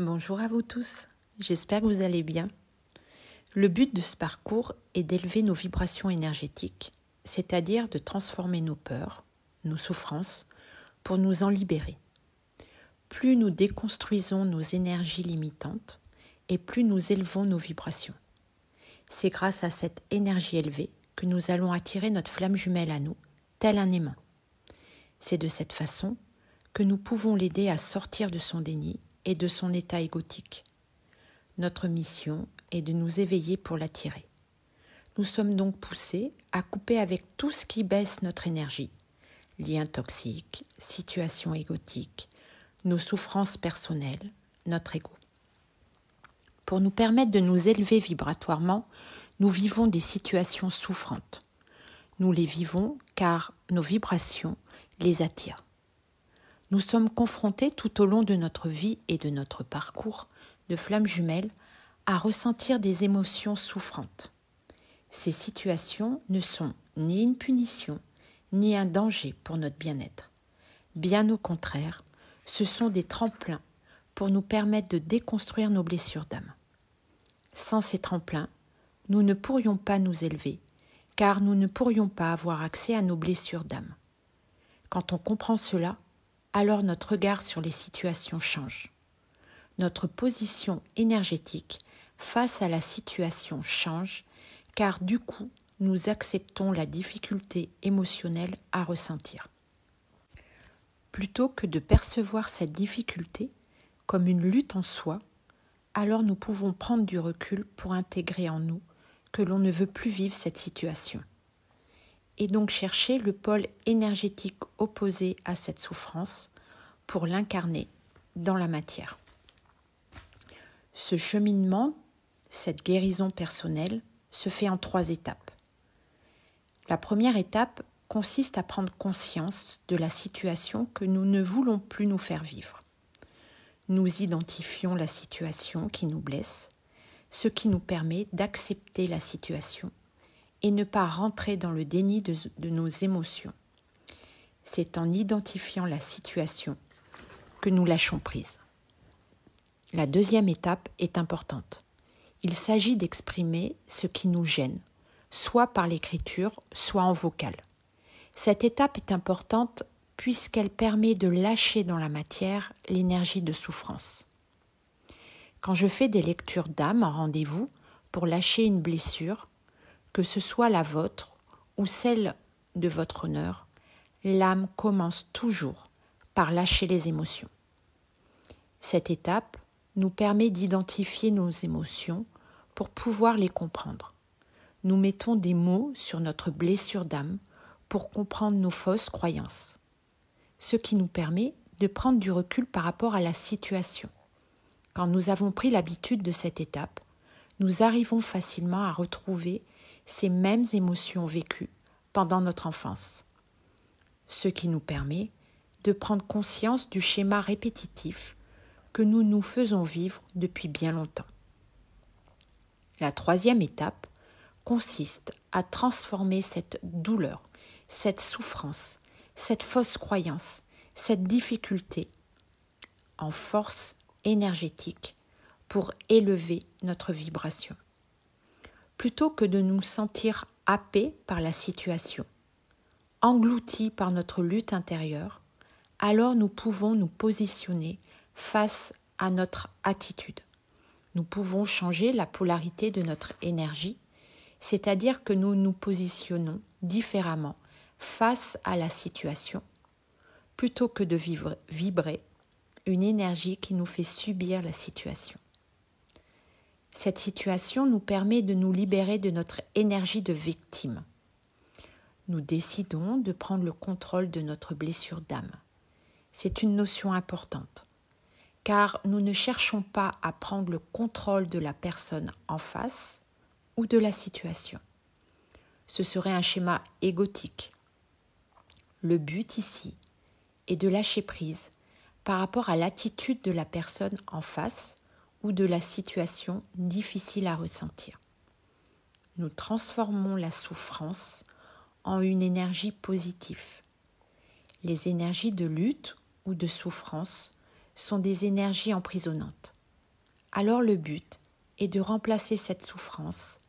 Bonjour à vous tous, j'espère que vous allez bien. Le but de ce parcours est d'élever nos vibrations énergétiques, c'est-à-dire de transformer nos peurs, nos souffrances, pour nous en libérer. Plus nous déconstruisons nos énergies limitantes et plus nous élevons nos vibrations. C'est grâce à cette énergie élevée que nous allons attirer notre flamme jumelle à nous, tel un aimant. C'est de cette façon que nous pouvons l'aider à sortir de son déni et de son état égotique. Notre mission est de nous éveiller pour l'attirer. Nous sommes donc poussés à couper avec tout ce qui baisse notre énergie, liens toxiques, situations égotiques, nos souffrances personnelles, notre ego. Pour nous permettre de nous élever vibratoirement, nous vivons des situations souffrantes. Nous les vivons car nos vibrations les attirent. Nous sommes confrontés tout au long de notre vie et de notre parcours de flamme jumelle à ressentir des émotions souffrantes. Ces situations ne sont ni une punition, ni un danger pour notre bien-être. Bien au contraire, ce sont des tremplins pour nous permettre de déconstruire nos blessures d'âme. Sans ces tremplins, nous ne pourrions pas nous élever, car nous ne pourrions pas avoir accès à nos blessures d'âme. Quand on comprend cela, alors notre regard sur les situations change. Notre position énergétique face à la situation change, car du coup, nous acceptons la difficulté émotionnelle à ressentir. Plutôt que de percevoir cette difficulté comme une lutte en soi, alors nous pouvons prendre du recul pour intégrer en nous que l'on ne veut plus vivre cette situation. Et donc chercher le pôle énergétique opposé à cette souffrance pour l'incarner dans la matière. Ce cheminement, cette guérison personnelle, se fait en 3 étapes. La première étape consiste à prendre conscience de la situation que nous ne voulons plus nous faire vivre. Nous identifions la situation qui nous blesse, ce qui nous permet d'accepter la situation et ne pas rentrer dans le déni de nos émotions. C'est en identifiant la situation que nous lâchons prise. La deuxième étape est importante. Il s'agit d'exprimer ce qui nous gêne, soit par l'écriture, soit en vocal. Cette étape est importante puisqu'elle permet de lâcher dans la matière l'énergie de souffrance. Quand je fais des lectures d'âme en rendez-vous pour lâcher une blessure, que ce soit la vôtre ou celle de votre honneur, l'âme commence toujours par lâcher les émotions. Cette étape nous permet d'identifier nos émotions pour pouvoir les comprendre. Nous mettons des mots sur notre blessure d'âme pour comprendre nos fausses croyances, ce qui nous permet de prendre du recul par rapport à la situation. Quand nous avons pris l'habitude de cette étape, nous arrivons facilement à retrouver ces mêmes émotions vécues pendant notre enfance, ce qui nous permet de prendre conscience du schéma répétitif que nous nous faisons vivre depuis bien longtemps. La troisième étape consiste à transformer cette douleur, cette souffrance, cette fausse croyance, cette difficulté en force énergétique pour élever notre vibration. Plutôt que de nous sentir happés par la situation, engloutis par notre lutte intérieure, alors nous pouvons nous positionner face à notre attitude. Nous pouvons changer la polarité de notre énergie, c'est-à-dire que nous nous positionnons différemment face à la situation, plutôt que de vibrer une énergie qui nous fait subir la situation. Cette situation nous permet de nous libérer de notre énergie de victime. Nous décidons de prendre le contrôle de notre blessure d'âme. C'est une notion importante, car nous ne cherchons pas à prendre le contrôle de la personne en face ou de la situation. Ce serait un schéma égotique. Le but ici est de lâcher prise par rapport à l'attitude de la personne en face ou de la situation difficile à ressentir. Nous transformons la souffrance en une énergie positive. Les énergies de lutte ou de souffrance sont des énergies emprisonnantes. alors le but est de remplacer cette souffrance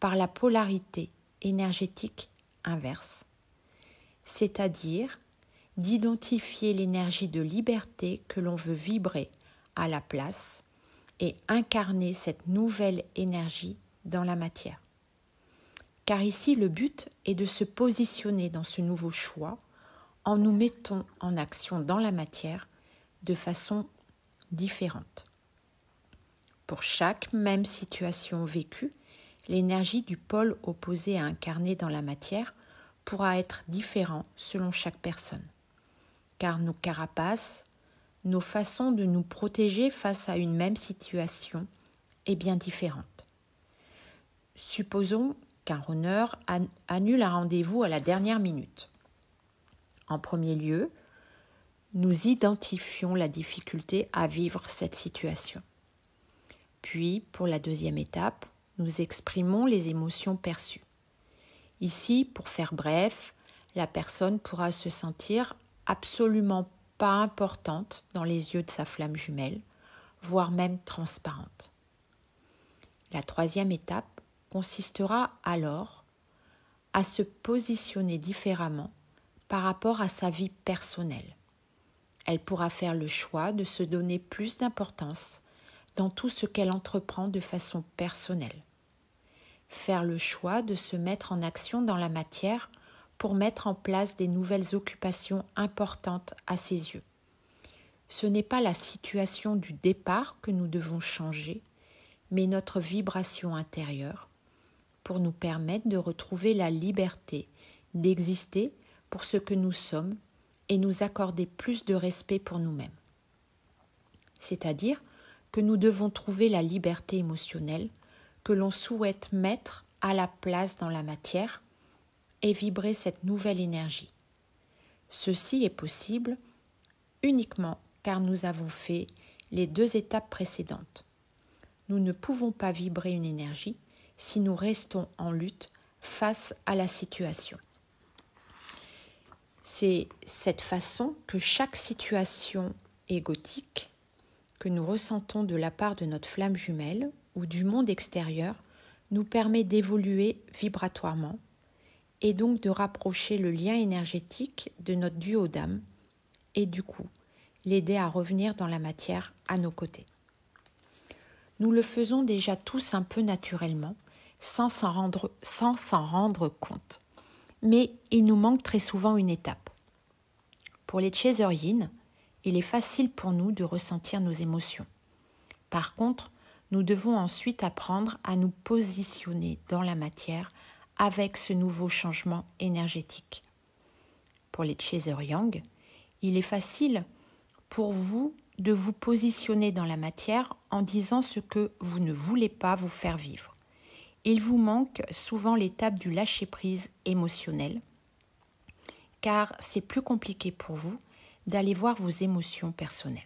par la polarité énergétique inverse, c'est-à-dire d'identifier l'énergie de liberté que l'on veut vibrer à la place et incarner cette nouvelle énergie dans la matière. Car ici, le but est de se positionner dans ce nouveau choix en nous mettant en action dans la matière de façon différente. Pour chaque même situation vécue, l'énergie du pôle opposé à incarner dans la matière pourra être différente selon chaque personne. Car nos carapaces, nos façons de nous protéger face à une même situation est bien différente. Supposons qu'un runner annule un rendez-vous à la dernière minute. En premier lieu, nous identifions la difficulté à vivre cette situation. Puis, pour la deuxième étape, nous exprimons les émotions perçues. Ici, pour faire bref, la personne pourra se sentir absolument pas importante dans les yeux de sa flamme jumelle, voire même transparente. La troisième étape consistera alors à se positionner différemment par rapport à sa vie personnelle. Elle pourra faire le choix de se donner plus d'importance dans tout ce qu'elle entreprend de façon personnelle. Faire le choix de se mettre en action dans la matière pour mettre en place des nouvelles occupations importantes à ses yeux. Ce n'est pas la situation du départ que nous devons changer, mais notre vibration intérieure pour nous permettre de retrouver la liberté d'exister pour ce que nous sommes et nous accorder plus de respect pour nous-mêmes. C'est-à-dire que nous devons trouver la liberté émotionnelle que l'on souhaite mettre à la place dans la matière et vibrer cette nouvelle énergie. Ceci est possible uniquement car nous avons fait les 2 étapes précédentes. Nous ne pouvons pas vibrer une énergie si nous restons en lutte face à la situation. C'est cette façon que chaque situation égotique que nous ressentons de la part de notre flamme jumelle ou du monde extérieur nous permet d'évoluer vibratoirement et donc de rapprocher le lien énergétique de notre duo d'âme et du coup l'aider à revenir dans la matière à nos côtés. Nous le faisons déjà tous un peu naturellement, sans s'en rendre compte. Mais il nous manque très souvent une étape. Pour les chaser yin, il est facile pour nous de ressentir nos émotions. Par contre, nous devons ensuite apprendre à nous positionner dans la matière avec ce nouveau changement énergétique. Pour les chaser yang, il est facile pour vous de vous positionner dans la matière en disant ce que vous ne voulez pas vous faire vivre. Il vous manque souvent l'étape du lâcher-prise émotionnel, car c'est plus compliqué pour vous d'aller voir vos émotions personnelles.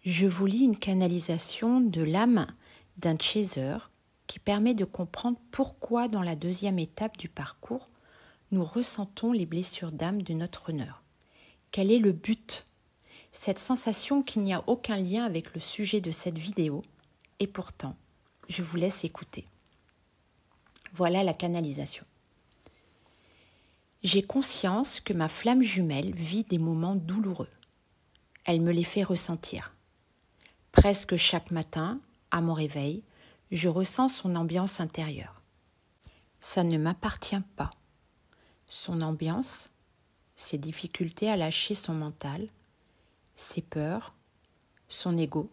Je vous lis une canalisation de l'âme d'un chaser qui permet de comprendre pourquoi dans la 2e étape du parcours, nous ressentons les blessures d'âme de notre runner. Quel est le but ? Cette sensation qu'il n'y a aucun lien avec le sujet de cette vidéo, et pourtant, je vous laisse écouter. Voilà la canalisation. J'ai conscience que ma flamme jumelle vit des moments douloureux. Elle me les fait ressentir. Presque chaque matin, à mon réveil, je ressens son ambiance intérieure. Ça ne m'appartient pas. Son ambiance, ses difficultés à lâcher son mental, ses peurs, son ego,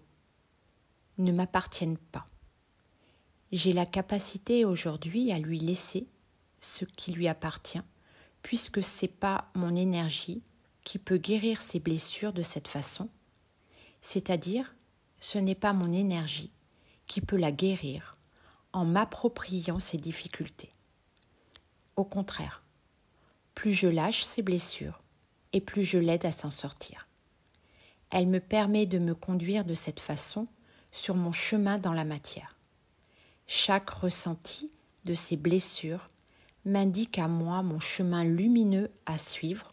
ne m'appartiennent pas. J'ai la capacité aujourd'hui à lui laisser ce qui lui appartient, puisque ce n'est pas mon énergie qui peut guérir ses blessures de cette façon, c'est-à-dire ce n'est pas mon énergie qui peut la guérir en m'appropriant ses difficultés. Au contraire, plus je lâche ses blessures et plus je l'aide à s'en sortir. Elle me permet de me conduire de cette façon sur mon chemin dans la matière. Chaque ressenti de ces blessures m'indique à moi mon chemin lumineux à suivre,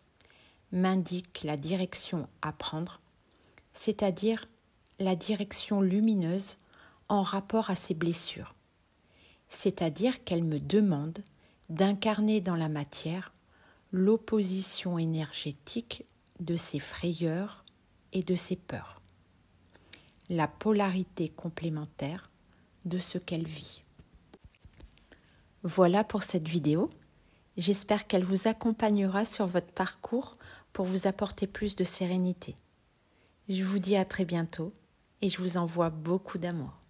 m'indique la direction à prendre, c'est-à-dire la direction lumineuse en rapport à ses blessures, c'est-à-dire qu'elle me demande d'incarner dans la matière l'opposition énergétique de ses frayeurs et de ses peurs, la polarité complémentaire de ce qu'elle vit. Voilà pour cette vidéo. J'espère qu'elle vous accompagnera sur votre parcours pour vous apporter plus de sérénité. Je vous dis à très bientôt et je vous envoie beaucoup d'amour.